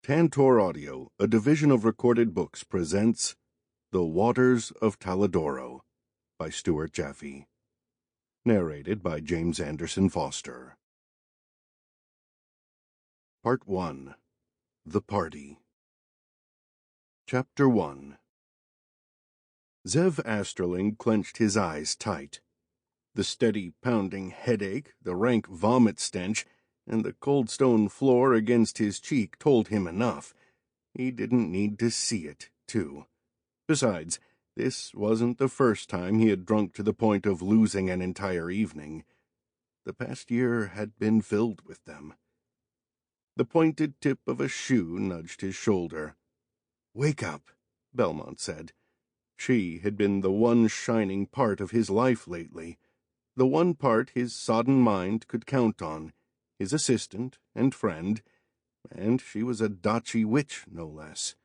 Tantor Audio, a division of Recorded Books, presents The Waters of Taladoro by Stuart Jaffe. Narrated by James Anderson Foster. Part 1. The Party. Chapter 1. Zev Asterling clenched his eyes tight. The steady pounding headache, the rank vomit stench, and the cold stone floor against his cheek told him enough. He didn't need to see it, too. Besides, this wasn't the first time he had drunk to the point of losing an entire evening. The past year had been filled with them. The pointed tip of a shoe nudged his shoulder. "Wake up," Belmont said. She had been the one shining part of his life lately, the one part his sodden mind could count on, his assistant and friend, and she was a Dachi witch, no less.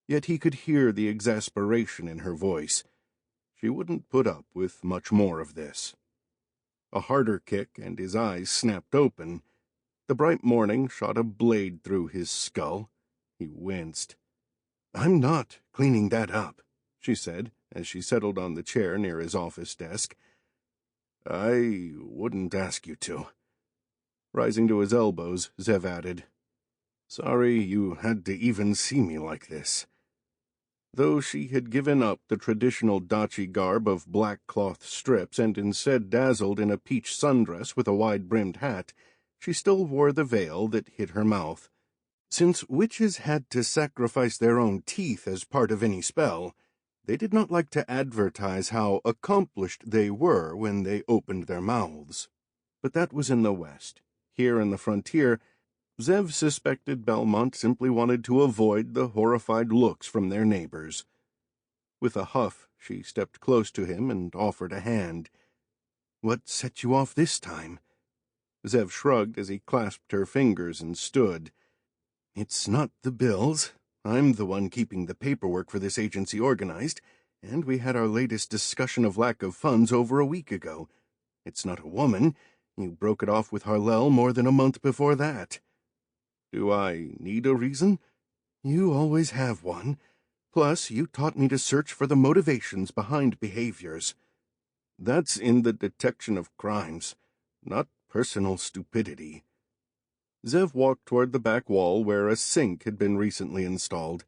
Yet he could hear the exasperation in her voice. She wouldn't put up with much more of this. A harder kick, and his eyes snapped open. The bright morning shot a blade through his skull. He winced. "I'm not cleaning that up," she said, as she settled on the chair near his office desk. "I wouldn't ask you to." Rising to his elbows, Zev added, "Sorry you had to even see me like this." Though she had given up the traditional Dachi garb of black cloth strips and instead dazzled in a peach sundress with a wide-brimmed hat, she still wore the veil that hid her mouth. Since witches had to sacrifice their own teeth as part of any spell, they did not like to advertise how accomplished they were when they opened their mouths. But that was in the West. Here in the frontier, Zev suspected Belmont simply wanted to avoid the horrified looks from their neighbors. With a huff, she stepped close to him and offered a hand. "What set you off this time?" Zev shrugged as he clasped her fingers and stood. "It's not the bills. I'm the one keeping the paperwork for this agency organized, and we had our latest discussion of lack of funds over a week ago. It's not a woman. You broke it off with Harlell more than a month before that." "Do I need a reason?" "You always have one. Plus, you taught me to search for the motivations behind behaviors." "That's in the detection of crimes, not personal stupidity." Zev walked toward the back wall where a sink had been recently installed.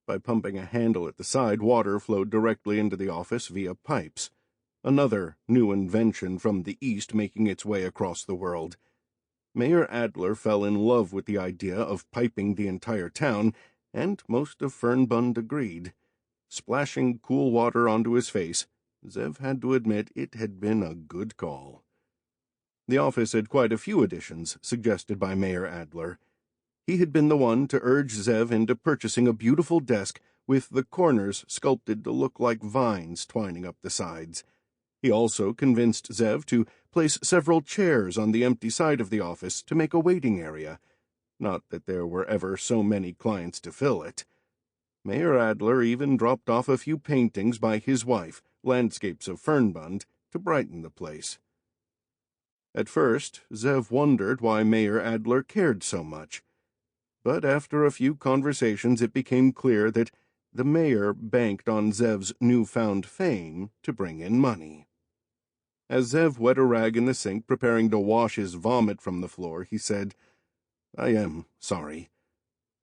By pumping a handle at the side, water flowed directly into the office via pipes. Another new invention from the East making its way across the world. Mayor Adler fell in love with the idea of piping the entire town, and most of Fernbund agreed. Splashing cool water onto his face, Zev had to admit it had been a good call. The office had quite a few additions suggested by Mayor Adler. He had been the one to urge Zev into purchasing a beautiful desk with the corners sculpted to look like vines twining up the sides. He also convinced Zev to place several chairs on the empty side of the office to make a waiting area. Not that there were ever so many clients to fill it. Mayor Adler even dropped off a few paintings by his wife, landscapes of Fernbund, to brighten the place. At first, Zev wondered why Mayor Adler cared so much. But after a few conversations it became clear that the mayor banked on Zev's newfound fame to bring in money. As Zev wet a rag in the sink preparing to wash his vomit from the floor, he said, "I am sorry.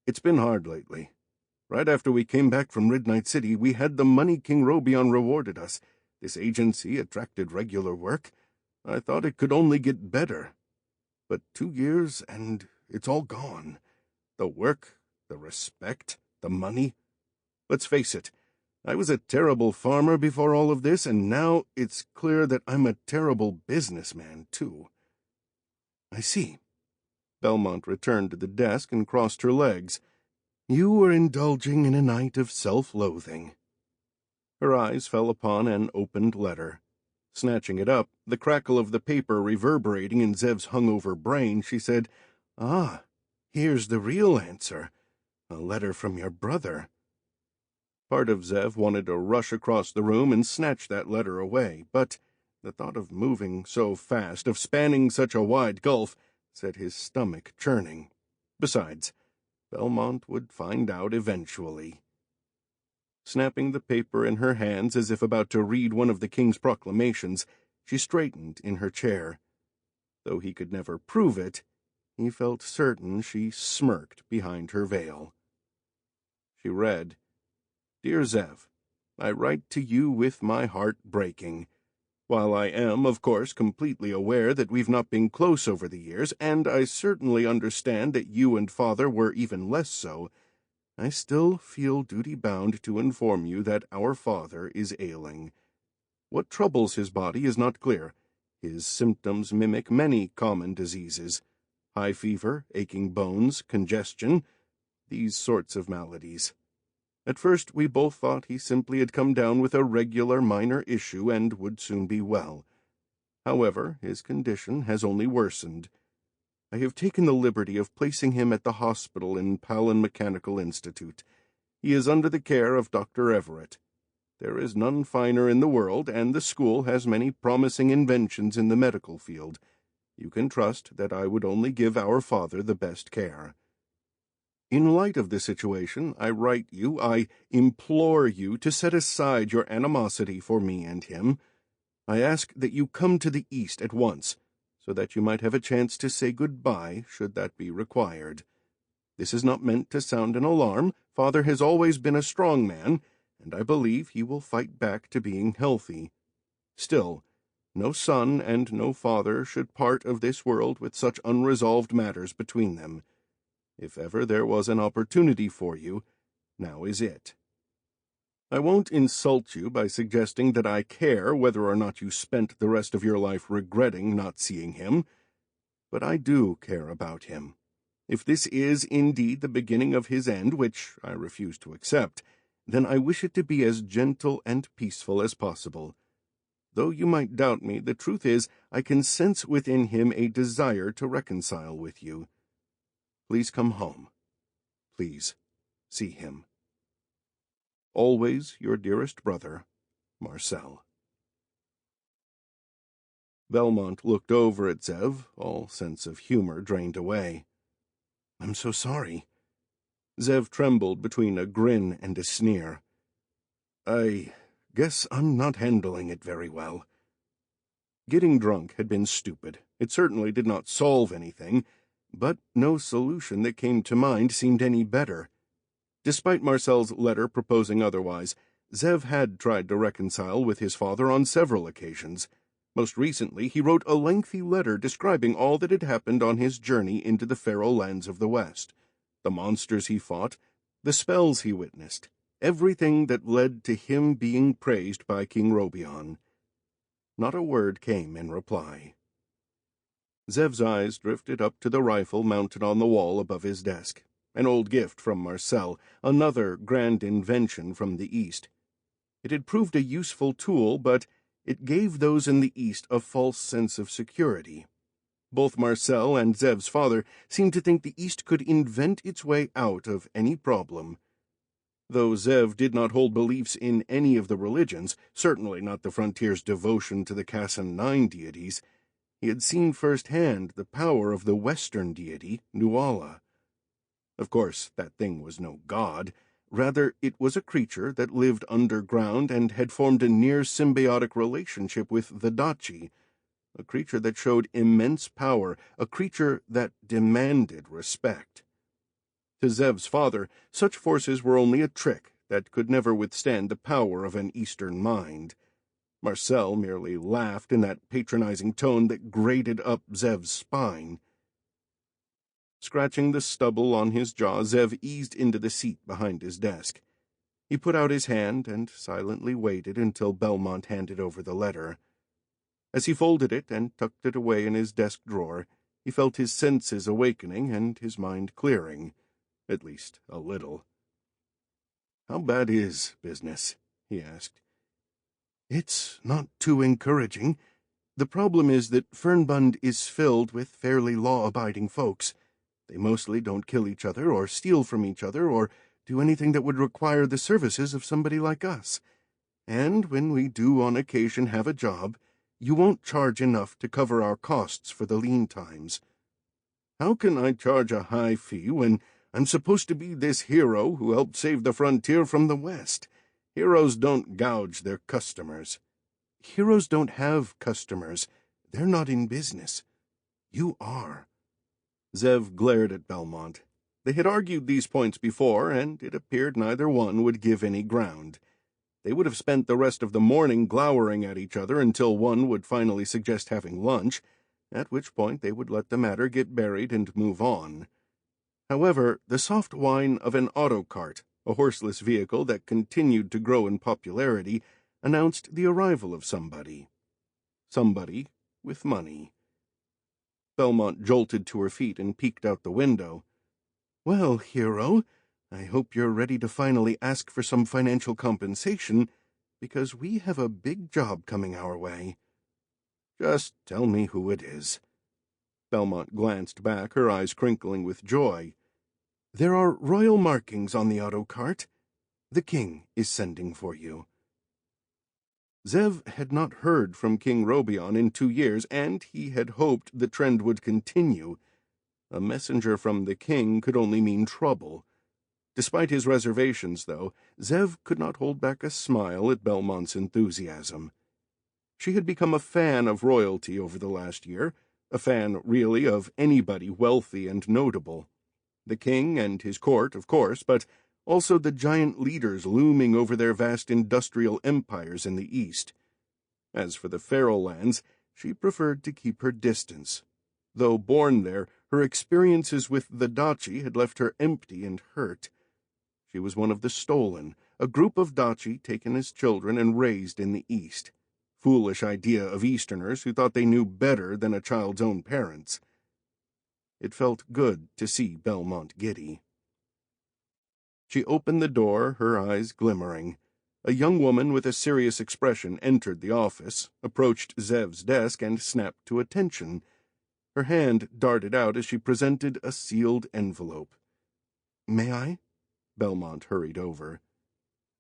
It's been hard lately. Right after we came back from Ridnight City, we had the money King Robion rewarded us. This agency attracted regular work. I thought it could only get better. But 2 years, and it's all gone. The work, the respect, the money. Let's face it, I was a terrible farmer before all of this, and now it's clear that I'm a terrible businessman, too." "I see." Belmont returned to the desk and crossed her legs. "You were indulging in a night of self-loathing." Her eyes fell upon an opened letter. Snatching it up, the crackle of the paper reverberating in Zev's hungover brain, she said, "Ah, here's the real answer. A letter from your brother." Part of Zev wanted to rush across the room and snatch that letter away, but the thought of moving so fast, of spanning such a wide gulf, set his stomach churning. Besides, Belmont would find out eventually. Snapping the paper in her hands as if about to read one of the king's proclamations, she straightened in her chair. Though he could never prove it, he felt certain she smirked behind her veil. She read, "Dear Zev, I write to you with my heart breaking. While I am, of course, completely aware that we've not been close over the years, and I certainly understand that you and Father were even less so, I still feel duty-bound to inform you that our father is ailing. What troubles his body is not clear. His symptoms mimic many common diseases: high fever, aching bones, congestion, these sorts of maladies. At first we both thought he simply had come down with a regular minor issue and would soon be well. However, his condition has only worsened. I have taken the liberty of placing him at the hospital in Palin Mechanical Institute. He is under the care of Dr. Everett. There is none finer in the world, and the school has many promising inventions in the medical field. You can trust that I would only give our father the best care. In light of the situation, I write you, I implore you to set aside your animosity for me and him. I ask that you come to the East at once, so that you might have a chance to say goodbye should that be required. This is not meant to sound an alarm. Father has always been a strong man, and I believe he will fight back to being healthy. Still, no son and no father should part of this world with such unresolved matters between them. If ever there was an opportunity for you, now is it. I won't insult you by suggesting that I care whether or not you spent the rest of your life regretting not seeing him, but I do care about him. If this is indeed the beginning of his end, which I refuse to accept, then I wish it to be as gentle and peaceful as possible. Though you might doubt me, the truth is I can sense within him a desire to reconcile with you. Please come home. Please see him. Always your dearest brother, Marcel." Belmont looked over at Zev, all sense of humor drained away. "I'm so sorry." Zev trembled between a grin and a sneer. "I guess I'm not handling it very well." Getting drunk had been stupid. It certainly did not solve anything, but no solution that came to mind seemed any better. Despite Marcel's letter proposing otherwise, Zev had tried to reconcile with his father on several occasions. Most recently, he wrote a lengthy letter describing all that had happened on his journey into the feral lands of the West, the monsters he fought, the spells he witnessed, everything that led to him being praised by King Robion. Not a word came in reply. Zev's eyes drifted up to the rifle mounted on the wall above his desk, an old gift from Marcel, another grand invention from the East. It had proved a useful tool, but it gave those in the East a false sense of security. Both Marcel and Zev's father seemed to think the East could invent its way out of any problem. Though Zev did not hold beliefs in any of the religions, certainly not the frontier's devotion to the Casson 9 deities, he had seen firsthand the power of the Western deity, Nuala. Of course, that thing was no god. Rather, it was a creature that lived underground and had formed a near symbiotic relationship with the Dachi, a creature that showed immense power, a creature that demanded respect. To Zev's father, such forces were only a trick that could never withstand the power of an Eastern mind. Marcel merely laughed in that patronizing tone that grated up Zev's spine. Scratching the stubble on his jaw, Zev eased into the seat behind his desk. He put out his hand and silently waited until Belmont handed over the letter. As he folded it and tucked it away in his desk drawer, he felt his senses awakening and his mind clearing, at least a little. "How bad is business?" he asked. "It's not too encouraging. The problem is that Fernbund is filled with fairly law-abiding folks. They mostly don't kill each other or steal from each other or do anything that would require the services of somebody like us. And when we do on occasion have a job, you won't charge enough to cover our costs for the lean times. How can I charge a high fee when I'm supposed to be this hero who helped save the frontier from the West. Heroes don't gouge their customers." "Heroes don't have customers. They're not in business. You are." Zev glared at Belmont. They had argued these points before, and it appeared neither one would give any ground. They would have spent the rest of the morning glowering at each other until one would finally suggest having lunch, at which point they would let the matter get buried and move on. However, the soft whine of an autocart, a horseless vehicle that continued to grow in popularity, announced the arrival of somebody. Somebody with money. Belmont jolted to her feet and peeked out the window. "Well, hero, I hope you're ready to finally ask for some financial compensation, because we have a big job coming our way." "Just tell me who it is." Belmont glanced back, her eyes crinkling with joy. "There are royal markings on the autocart. The king is sending for you." Zev had not heard from King Robion in 2 years, and he had hoped the trend would continue. A messenger from the king could only mean trouble. Despite his reservations, though, Zev could not hold back a smile at Belmont's enthusiasm. She had become a fan of royalty over the last year, a fan, really, of anybody wealthy and notable. The king and his court, of course, but also the giant leaders looming over their vast industrial empires in the east. As for the feral lands, she preferred to keep her distance. Though born there, her experiences with the Daci had left her empty and hurt. She was one of the stolen, a group of Daci taken as children and raised in the East. Foolish idea of Easterners who thought they knew better than a child's own parents. It felt good to see Belmont giddy. She opened the door, her eyes glimmering. A young woman with a serious expression entered the office, approached Zev's desk, and snapped to attention. Her hand darted out as she presented a sealed envelope. "May I?" Belmont hurried over.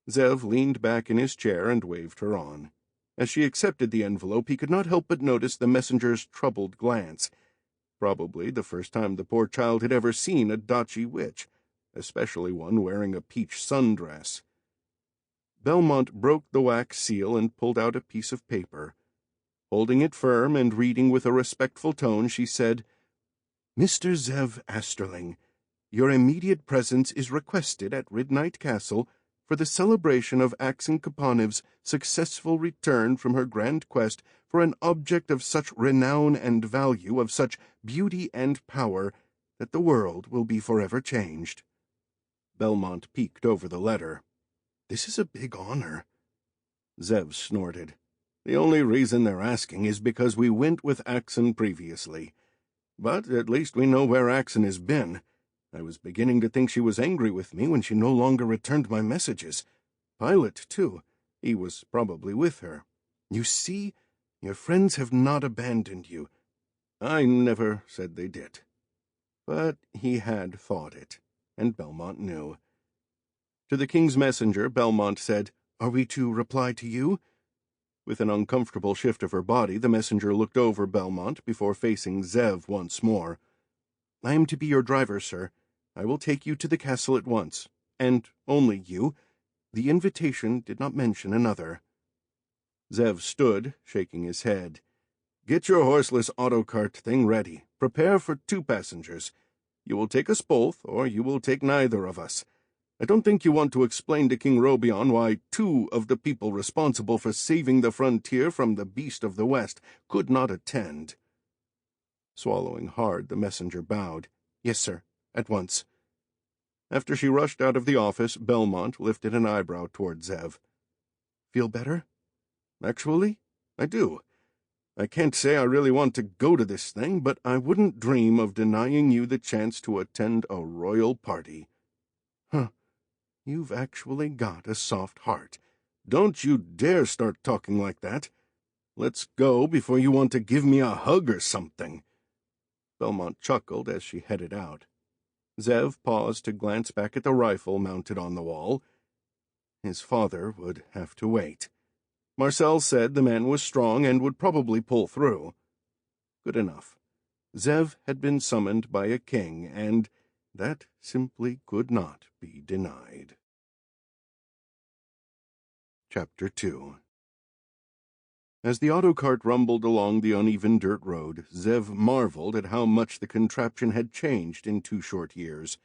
Zev leaned back in his chair and waved her on. As she accepted the envelope, he could not help but notice the messenger's troubled glance. Probably the first time the poor child had ever seen a Daci witch, especially one wearing a peach sundress. Belmont broke the wax seal and pulled out a piece of paper. Holding it firm and reading with a respectful tone, she said, "Mr. Zev Asterling, your immediate presence is requested at Ridnight Castle for the celebration of Axon Coponiv's successful return from her grand quest for an object of such renown and value, of such beauty and power, that the world will be forever changed." Belmont peeked over the letter. "This is a big honor." Zev snorted. "The only reason they're asking is because we went with Axon previously. But at least we know where Axon has been. I was beginning to think she was angry with me when she no longer returned my messages. Pilot, too. He was probably with her. You see, your friends have not abandoned you." "I never said they did." But he had thought it, and Belmont knew. To the king's messenger, Belmont said, "Are we to reply to you?" With an uncomfortable shift of her body, the messenger looked over Belmont before facing Zev once more. "I am to be your driver, sir. I will take you to the castle at once, and only you. The invitation did not mention another." Zev stood, shaking his head. "Get your horseless autocart thing ready. Prepare for 2 passengers. You will take us both, or you will take neither of us. I don't think you want to explain to King Robion why 2 of the people responsible for saving the frontier from the beast of the West could not attend." Swallowing hard, the messenger bowed. "Yes, sir. At once." After she rushed out of the office, Belmont lifted an eyebrow toward Zev. "Feel better?" "Actually, I do. I can't say I really want to go to this thing, but I wouldn't dream of denying you the chance to attend a royal party." "Huh. You've actually got a soft heart. Don't you dare start talking like that. Let's go before you want to give me a hug or something." Belmont chuckled as she headed out. Zev paused to glance back at the rifle mounted on the wall. His father would have to wait. Marcel said the man was strong and would probably pull through. Good enough. Zev had been summoned by a king, and That simply could not be denied. Chapter 2. As the autocart rumbled along the uneven dirt road, Zev marveled at how much the contraption had changed in 2 short years.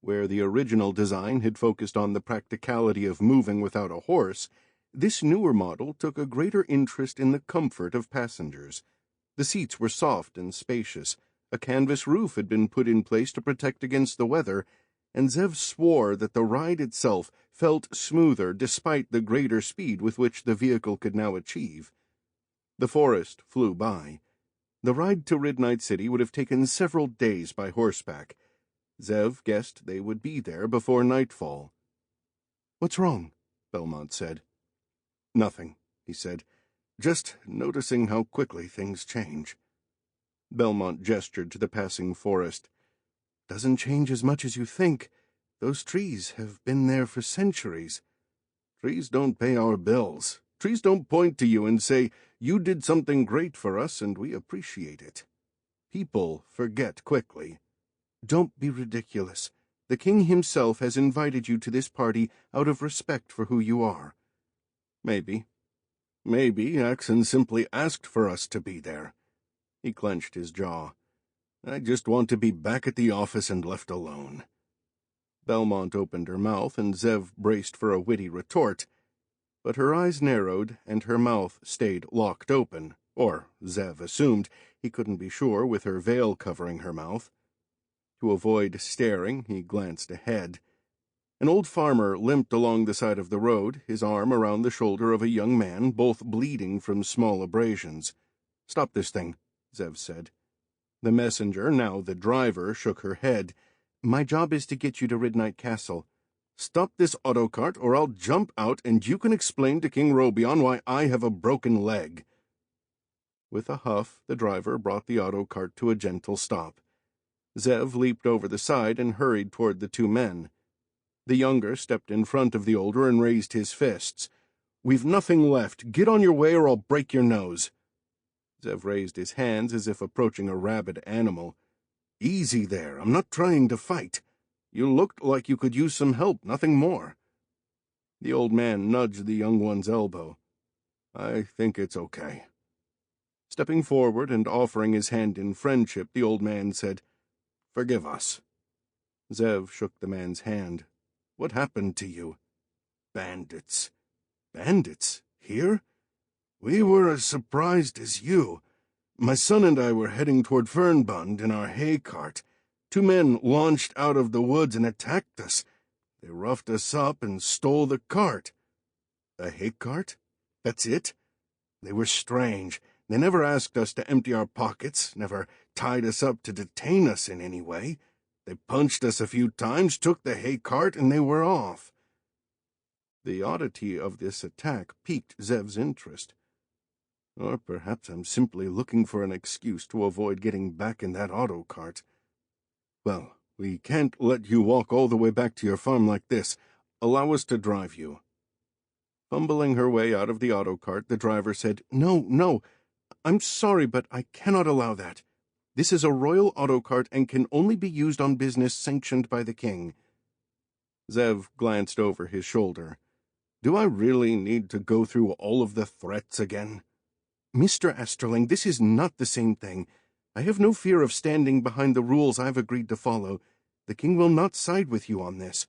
Where the original design had focused on the practicality of moving without a horse, this newer model took a greater interest in the comfort of passengers. The seats were soft and spacious, a canvas roof had been put in place to protect against the weather, and Zev swore that the ride itself felt smoother despite the greater speed with which the vehicle could now achieve. The forest flew by. The ride to Ridnight City would have taken several days by horseback. Zev guessed they would be there before nightfall. "What's wrong?" Belmont said. "Nothing," he said. "Just noticing how quickly things change." Belmont gestured to the passing forest. "Doesn't change as much as you think. Those trees have been there for centuries." "Trees don't pay our bills. Trees don't point to you and say, 'You did something great for us and we appreciate it.' People forget quickly." "Don't be ridiculous. The king himself has invited you to this party out of respect for who you are." "Maybe. Maybe Axon simply asked for us to be there." He clenched his jaw. "I just want to be back at the office and left alone." Belmont opened her mouth, and Zev braced for a witty retort, but her eyes narrowed and her mouth stayed locked open, or Zev assumed. He couldn't be sure with her veil covering her mouth. To avoid staring, he glanced ahead. An old farmer limped along the side of the road, his arm around the shoulder of a young man, both bleeding from small abrasions. "Stop this thing," Zev said. The messenger, now the driver, shook her head. "My job is to get you to Ridnight Castle. Stop this autocart or I'll jump out and you can explain to King Robion why I have a broken leg." With a huff, the driver brought the autocart to a gentle stop. Zev leaped over the side and hurried toward the 2 men. The younger stepped in front of the older and raised his fists. "We've nothing left. Get on your way or I'll break your nose." Zev raised his hands as if approaching a rabid animal. "Easy there. I'm not trying to fight. You looked like you could use some help, nothing more." The old man nudged the young one's elbow. "I think it's okay." Stepping forward and offering his hand in friendship, the old man said, "Forgive us." Zev shook the man's hand. "What happened to you?" "Bandits." "Bandits? Here?" "We were as surprised as you. My son and I were heading toward Fernbund in our hay cart. 2 men launched out of the woods and attacked us. They roughed us up and stole the cart." "A hay cart? That's it?" "They were strange. They never asked us to empty our pockets, never tied us up to detain us in any way. They punched us a few times, took the hay cart, and they were off." The oddity of this attack piqued Zev's interest. "Or perhaps I'm simply looking for an excuse to avoid getting back in that auto cart. Well, we can't let you walk all the way back to your farm like this. Allow us to drive you." Fumbling her way out of the auto cart, the driver said, No, I'm sorry, but I cannot allow that. This is a royal auto cart and can only be used on business sanctioned by the king." Zev glanced over his shoulder. "Do I really need to go through all of the threats again?" "Mr. Asterling, this is not the same thing. I have no fear of standing behind the rules I've agreed to follow. The king will not side with you on this."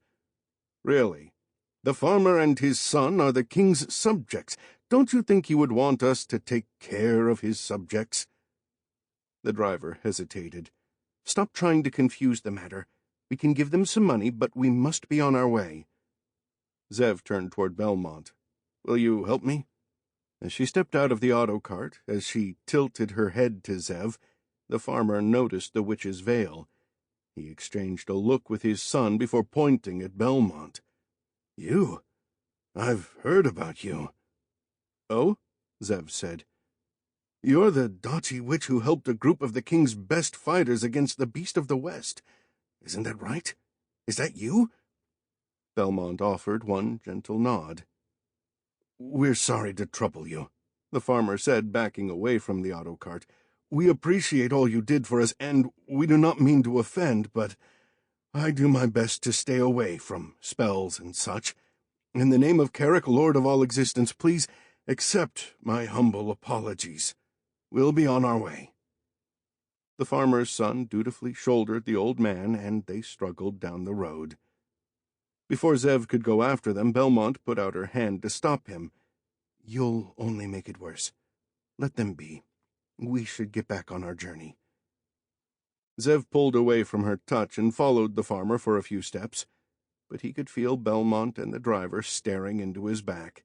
"Really? The farmer and his son are the king's subjects. Don't you think he would want us to take care of his subjects?" The driver hesitated. "Stop trying to confuse the matter. We can give them some money, but we must be on our way." Zev turned toward Belmont. "Will you help me?" As she stepped out of the auto cart, as she tilted her head to Zev, the farmer noticed the witch's veil. He exchanged a look with his son before pointing at Belmont. "You? I've heard about you." "Oh?" Zev said. "You're the doughty witch who helped a group of the king's best fighters against the Beast of the West. Isn't that right? Is that you?" Belmont offered one gentle nod. "We're sorry to trouble you," the farmer said, backing away from the auto cart. "We appreciate all you did for us, and we do not mean to offend, but I do my best to stay away from spells and such. In the name of Carrick, Lord of all existence, please accept my humble apologies. We'll be on our way." The farmer's son dutifully shouldered the old man, and they struggled down the road. Before Zev could go after them, Belmont put out her hand to stop him. "You'll only make it worse. Let them be. We should get back on our journey." Zev pulled away from her touch and followed the farmer for a few steps, but he could feel Belmont and the driver staring into his back.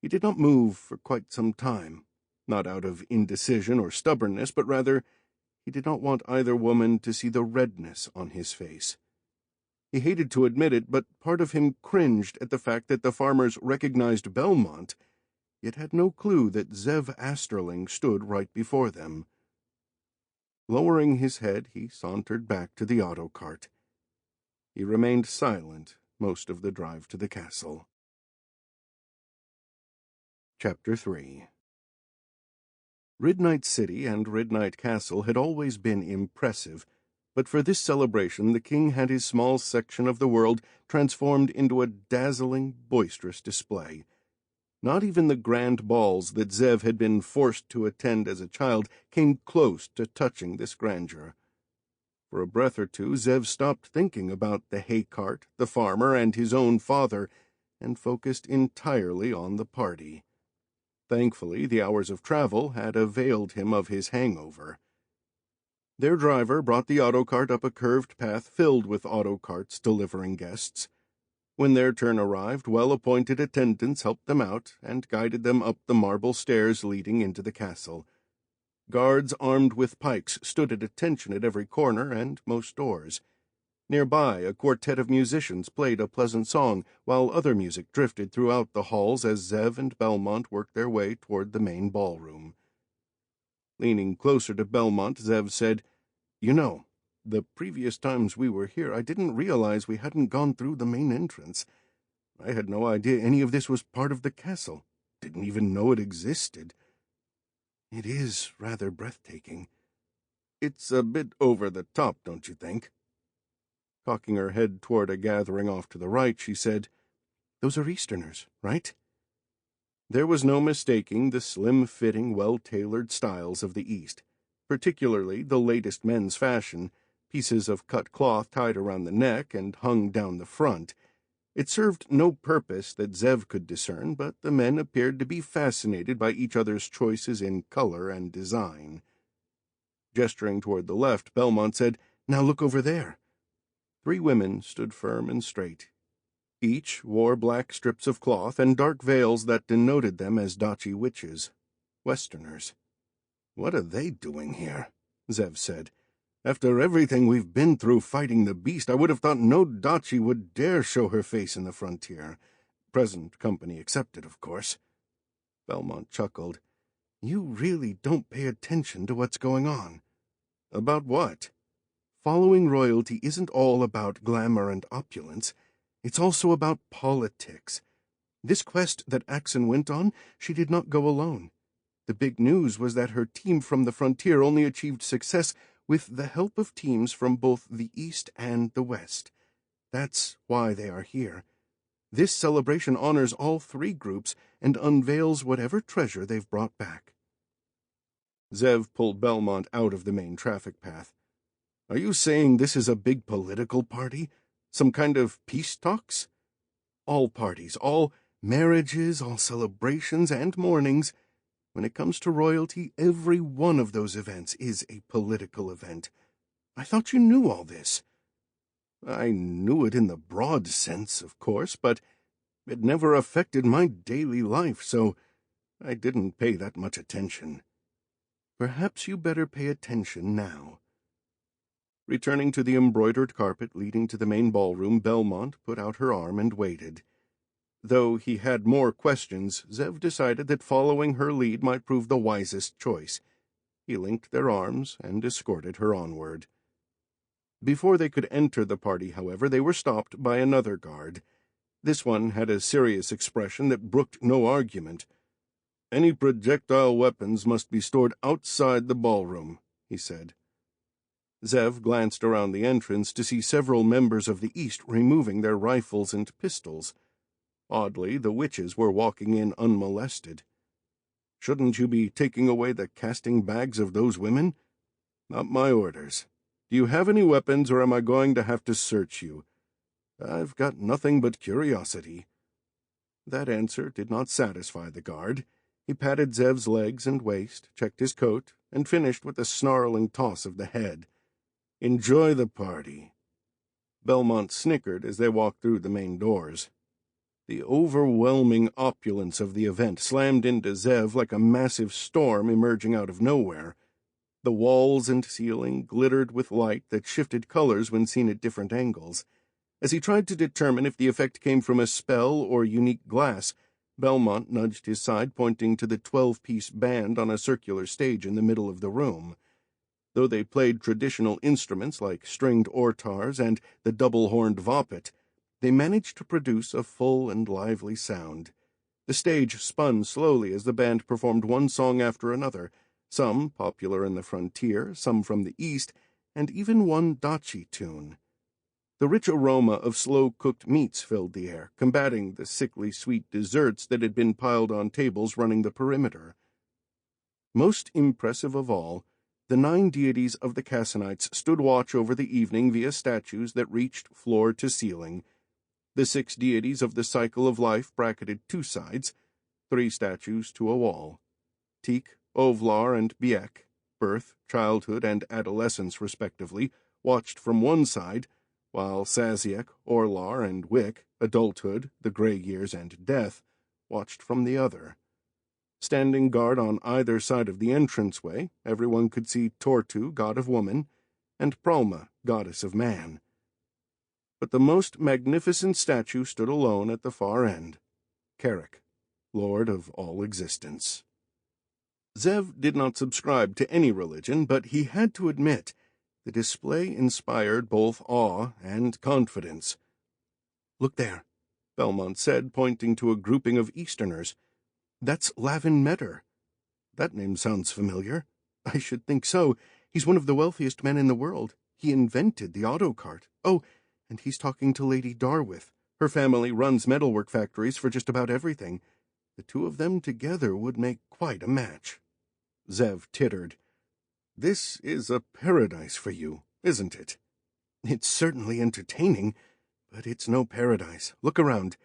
He did not move for quite some time, not out of indecision or stubbornness, but rather he did not want either woman to see the redness on his face. He hated to admit it, but part of him cringed at the fact that the farmers recognized Belmont, yet had no clue that Zev Asterling stood right before them. Lowering his head, he sauntered back to the auto cart. He remained silent most of the drive to the castle. Chapter 3. Ridnight City and Ridnight Castle had always been impressive, but for this celebration the king had his small section of the world transformed into a dazzling, boisterous display. Not even the grand balls that Zev had been forced to attend as a child came close to touching this grandeur. For a breath or two, Zev stopped thinking about the hay cart, the farmer, and his own father, and focused entirely on the party. Thankfully, the hours of travel had availed him of his hangover. Their driver brought the auto cart up a curved path filled with auto carts delivering guests. When their turn arrived, well-appointed attendants helped them out and guided them up the marble stairs leading into the castle. Guards armed with pikes stood at attention at every corner and most doors. Nearby, a quartet of musicians played a pleasant song, while other music drifted throughout the halls as Zev and Belmont worked their way toward the main ballroom. Leaning closer to Belmont, Zev said, "You know, the previous times we were here, I didn't realize we hadn't gone through the main entrance. I had no idea any of this was part of the castle. Didn't even know it existed. It is rather breathtaking. It's a bit over the top, don't you think?" Cocking her head toward a gathering off to the right, she said, "Those are Easterners, right?" There was no mistaking the slim-fitting, well-tailored styles of the East, particularly the latest men's fashion, pieces of cut cloth tied around the neck and hung down the front. It served no purpose that Zev could discern, but the men appeared to be fascinated by each other's choices in color and design. Gesturing toward the left, Belmont said, "Now look over there." 3 women stood firm and straight. Each wore black strips of cloth and dark veils that denoted them as Dachi witches, Westerners. "What are they doing here?" Zev said. "After everything we've been through fighting the beast, I would have thought no Dachi would dare show her face in the frontier. Present company excepted, of course." Belmont chuckled. "You really don't pay attention to what's going on." "About what?" "Following royalty isn't all about glamour and opulence. It's also about politics. This quest that Axon went on, she did not go alone. The big news was that her team from the frontier only achieved success with the help of teams from both the East and the West. That's why they are here. This celebration honors all 3 groups and unveils whatever treasure they've brought back." Zev pulled Belmont out of the main traffic path. "Are you saying this is a big political party? Some kind of peace talks?" "All parties, all marriages, all celebrations and mournings. When it comes to royalty, every one of those events is a political event. I thought you knew all this." "I knew it in the broad sense, of course, but it never affected my daily life, so I didn't pay that much attention." "Perhaps you better pay attention now." Returning to the embroidered carpet leading to the main ballroom, Belmont put out her arm and waited. Though he had more questions, Zev decided that following her lead might prove the wisest choice. He linked their arms and escorted her onward. Before they could enter the party, however, they were stopped by another guard. This one had a serious expression that brooked no argument. "Any projectile weapons must be stored outside the ballroom," he said. Zev glanced around the entrance to see several members of the East removing their rifles and pistols. Oddly, the witches were walking in unmolested. "Shouldn't you be taking away the casting bags of those women?" "Not my orders. Do you have any weapons, or am I going to have to search you?" "I've got nothing but curiosity." That answer did not satisfy the guard. He patted Zev's legs and waist, checked his coat, and finished with a snarling toss of the head. "Enjoy the party." Belmont snickered as they walked through the main doors. The overwhelming opulence of the event slammed into Zev like a massive storm emerging out of nowhere. The walls and ceiling glittered with light that shifted colors when seen at different angles. As he tried to determine if the effect came from a spell or unique glass, Belmont nudged his side, pointing to the 12-piece band on a circular stage in the middle of the room. Though they played traditional instruments like stringed ortars and the double-horned vopet, they managed to produce a full and lively sound. The stage spun slowly as the band performed one song after another, some popular in the frontier, some from the east, and even one dachi tune. The rich aroma of slow-cooked meats filled the air, combating the sickly sweet desserts that had been piled on tables running the perimeter. Most impressive of all, the 9 deities of the Cassanites stood watch over the evening via statues that reached floor to ceiling. The 6 deities of the cycle of life bracketed 2 sides, 3 statues to a wall. Teak, Ovlar, and Biek, birth, childhood, and adolescence respectively, watched from one side, while Saziek, Orlar, and Wick, adulthood, the gray years, and death, watched from the other. Standing guard on either side of the entranceway, everyone could see Tortu, god of woman, and Pralma, goddess of man. But the most magnificent statue stood alone at the far end, Carrick, lord of all existence. Zev did not subscribe to any religion, but he had to admit the display inspired both awe and confidence. "Look there," Belmont said, pointing to a grouping of Easterners. "That's Lavin Metter." "That name sounds familiar." "I should think so. He's one of the wealthiest men in the world. He invented the autocart. Oh, and he's talking to Lady Darwith. Her family runs metalwork factories for just about everything. The two of them together would make quite a match." Zev tittered. "This is a paradise for you, isn't it?" "It's certainly entertaining, but it's no paradise. Look around.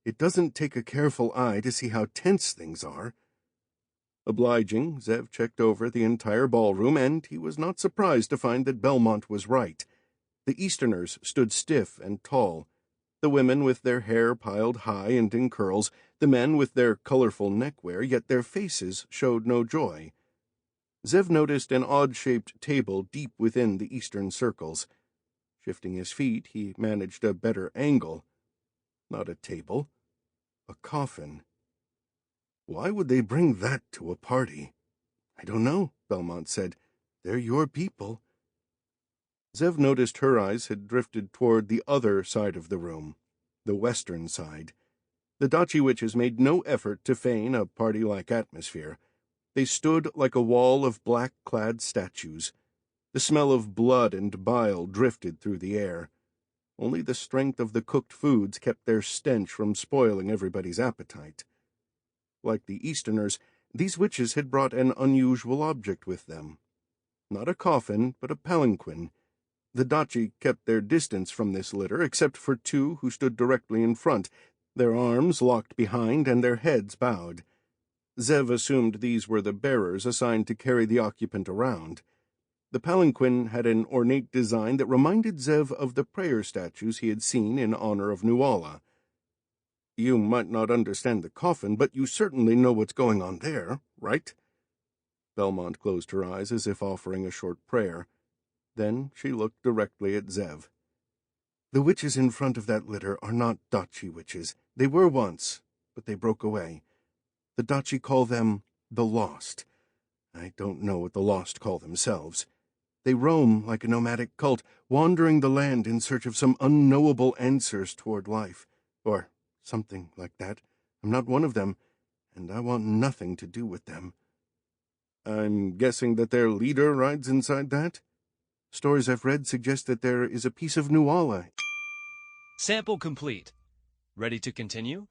It doesn't take a careful eye to see how tense things are." Obliging, Zev checked over the entire ballroom, and he was not surprised to find that Belmont was right. The Easterners stood stiff and tall, the women with their hair piled high and in curls, the men with their colorful neckwear, yet their faces showed no joy. Zev noticed an odd-shaped table deep within the eastern circles. Shifting his feet, he managed a better angle. Not a table. A coffin. Why would they bring that to a party? "I don't know," Belmont said. "They're your people." Zev noticed her eyes had drifted toward the other side of the room, the western side. The dachi witches made no effort to feign a party-like atmosphere. They stood like a wall of black-clad statues. The smell of blood and bile drifted through the air. Only the strength of the cooked foods kept their stench from spoiling everybody's appetite. Like the Easterners, these witches had brought an unusual object with them. Not a coffin, but a palanquin. The dachi kept their distance from this litter, except for 2 who stood directly in front, their arms locked behind and their heads bowed. Zev assumed these were the bearers assigned to carry the occupant around. The palanquin had an ornate design that reminded Zev of the prayer statues he had seen in honor of Nuala. "You might not understand the coffin, but you certainly know what's going on there, right?" Belmont closed her eyes as if offering a short prayer. Then she looked directly at Zev. "The witches in front of that litter are not dachi witches. They were once, but they broke away. The dachi call them the Lost. I don't know what the Lost call themselves. They roam like a nomadic cult, wandering the land in search of some unknowable answers toward life, or something like that. I'm not one of them, and I want nothing to do with them." "I'm guessing that their leader rides inside that?" Stories I've read suggest that there is a piece of Nuala. Sample complete. Ready to continue?